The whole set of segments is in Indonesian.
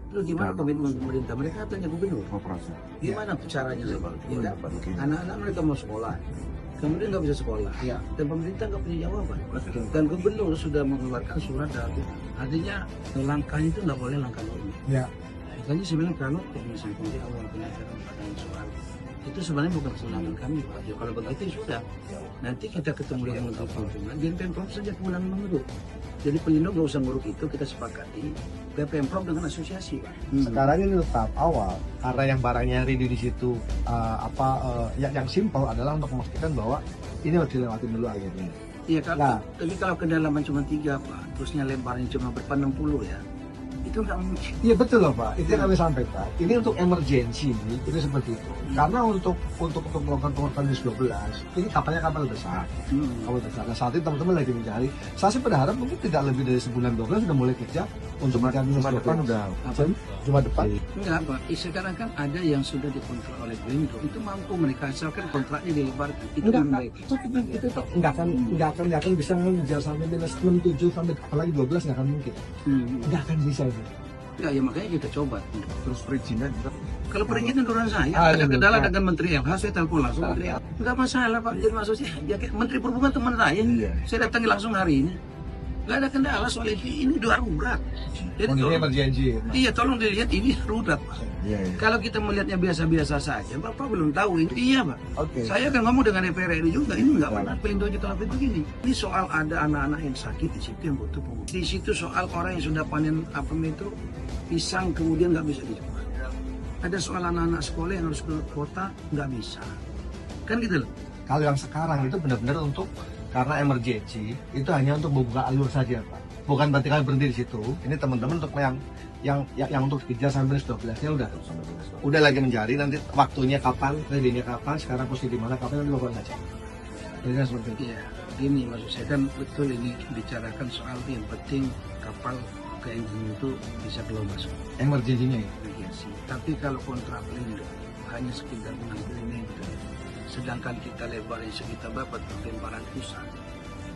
Terus gimana komitmen pemerintah? Mereka tanya gubernur. Operasi. Gimana caranya lebar? Ya, Dapat begini. anak-anak mereka mau sekolah, kemudian nggak bisa sekolah. Ya. Dan pemerintah nggak punya jawaban. Dan gubernur sudah mengeluarkan surat dari, artinya langkah itu nggak boleh langkah normal. Ya. Makanya saya bilang kalau misalnya di awal penyampaian pada soal itu sebenarnya bukan kewenangan kami, Pak. Ya, kalau begitu ya sudah. Nanti kita ketemu dengan Menteri Perhubungan, jadi Pemprov saja kewenangan menguruk. Jadi pelindung nggak usah nguruk itu, kita sepakati Pemprov dengan asosiasi, Pak. Sekarang ini tahap awal karena yang barangnya ready di situ yang simpel adalah untuk memastikan bahwa ini harus dilewatin dulu akhirnya. Iya, kalau, Nah. tapi kalau kedalaman cuma 3, Pak, terusnya lebarnya cuma berapa 60 ya, itu nggak mungkin. Iya betul loh Pak, itu yang kami sampaikan. Ini untuk emergency, itu seperti itu. Karena untuk melakukan pengoperasian 12, ini kapalnya kapal besar. Kapal besar. Nah saat ini teman-teman lagi mencari. Saya sih berharap mungkin tidak lebih dari sebulan 12 sudah mulai kerja untuk mencari Jumat depan udah. Jumat depan. Enggak, Pak. Sekarang kan ada yang sudah dikontrak oleh Pelindo, itu mampu mereka asalkan kontraknya dilebarkan. Itu Enggak, yang baik. itu nggak akan bisa ngejar sampai minus 6, 7 sampai apalagi 12 nggak akan mungkin. Nggak akan bisa itu. Enggak, ya makanya kita coba. Terus perizinan juga. Kalau perizinan urusan saya, ada betul. kendala dengan Menteri LH, saya telepon langsung Menteri LH. Enggak masalah, Pak. Jadi maksudnya, ya, kayak Menteri Perhubungan teman saya. Iya. Saya datangi langsung hari ini. Enggak ada kendala soal itu. Ini darurat. Jadi Kondisinya emergency. iya, tolong dilihat ini darurat, Pak. Iya, iya. Kalau kita melihatnya biasa-biasa saja, Bapak belum tahu ini. Iya, Pak. Oke. Saya kan ngomong dengan DPR RI juga, ini nggak pernah Pelindo aja kalau begini. Ini soal ada anak-anak yang sakit di situ yang butuh pemulihan. Di situ soal orang yang sudah panen apa itu pisang kemudian nggak bisa dijual. Ada soal anak-anak sekolah yang harus ke kota nggak bisa. Kan gitu loh. Kalau yang sekarang itu benar-benar untuk karena emergency itu hanya untuk membuka alur saja Pak. Bukan berarti kalian berhenti di situ. Ini teman-teman untuk yang untuk kejar sampai minus 12-nya udah lagi mencari nanti waktunya kapan, ready-nya kapan, sekarang posisi di mana, kapan nanti bapak saja. Jadi kan seperti itu. Iya, ini maksud saya kan betul ini bicarakan soal yang penting kapal ke engine itu bisa keluar masuk. Emergency-nya ya. Navigasi. Tapi kalau kontrak Pelindo hanya sekitar 60 meter, sedangkan kita lebarnya sekitar berapa tuh 500-an,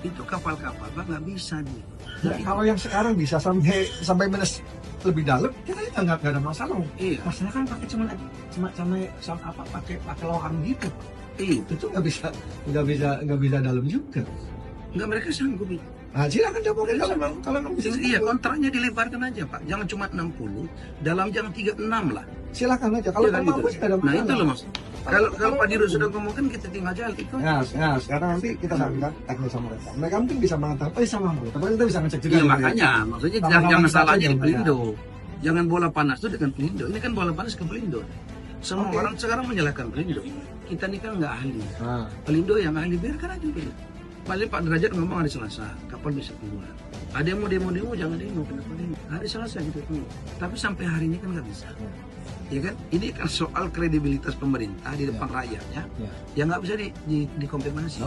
itu kapal-kapal Pak nggak bisa nih. Nah, kalau yang sekarang bisa sampai minus lebih dalam, kita nggak ada masalah. Iya. Masalah kan pakai cuma pakai loang gitu. Iya. Itu nggak bisa dalam juga. Nggak, mereka sanggup itu. Nah, silakan coba kalau nggak bisa. Iya, kontraknya dilebarkan aja Pak. Jangan cuma 60, dalam jangan 36 lah. Silakan aja. Kalau Iya, kan mampu gitu. sih ada Nah masalah. itu loh mas. Kalau Pak Dirut sudah ngomongkan kita tinggal jalan itu. Nah, sekarang nanti kita sampaikan teknis sama mereka. Mereka mungkin bisa mengatakan, sama mampu. Tapi kita bisa ngecek juga. Iya makanya, maksudnya Sama-sama jangan kita salahnya aja, di ya. Pelindo. Jangan bola panas itu dengan Pelindo. Ini kan bola panas ke Pelindo. Semua Oke. orang sekarang menyalahkan Pelindo. Kita ini kan nggak ahli. Nah, Pelindo yang ahli, biarkan aja Pelindo. Paling Pak Derajat ngomong hari Selasa, kapal bisa keluar. Ada yang mau demo-demo, jangan demo, kenapa demo? Hari Selasa gitu. Tapi sampai hari ini kan nggak bisa. Ya kan? Ini kan soal kredibilitas pemerintah di depan rakyatnya, ya. yang nggak bisa dikonfirmasi.